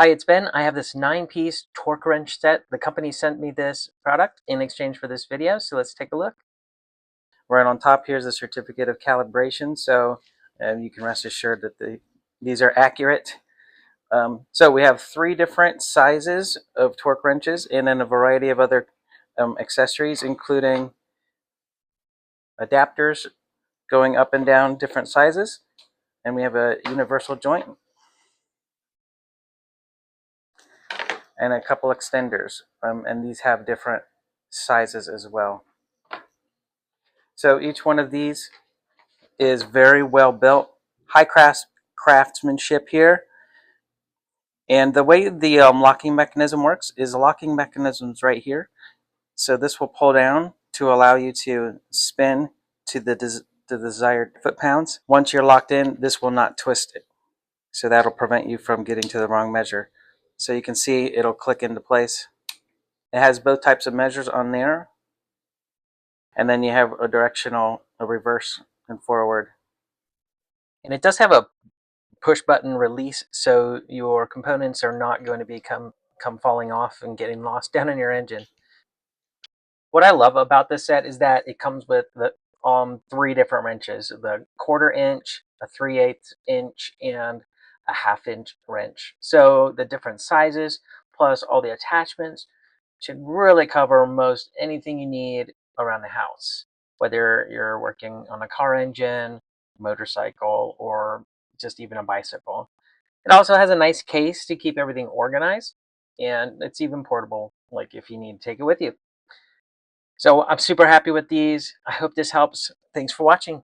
Hi, it's Ben. I have this 9-piece torque wrench set. The company sent me this product in exchange for this video, so let's take a look. Right on top here is a certificate of calibration, so you can rest assured that these are accurate. So we have 3 different sizes of torque wrenches and then a variety of other accessories, including adapters going up and down different sizes. And we have a universal joint and a couple extenders, and these have different sizes as well. So each one of these is very well built, high craftsmanship here. And the way the locking mechanism works is the locking mechanism's right here. So this will pull down to allow you to spin to the desired foot-pounds. Once you're locked in, this will not twist it. So that'll prevent you from getting to the wrong measure. So you can see it'll click into place. It has both types of measures on there. And then you have a directional, a reverse, and forward. And it does have a push button release, so your components are not going to come falling off and getting lost down in your engine. What I love about this set is that it comes with the 3 different wrenches: the 1/4 inch, a 3/8 inch, and a 1/2 inch wrench. So the different sizes plus all the attachments should really cover most anything you need around the house, whether you're working on a car engine, motorcycle, or just even a bicycle. It also has a nice case to keep everything organized, and it's even portable, like if you need to take it with you. So I'm super happy with these. I hope this helps. Thanks for watching.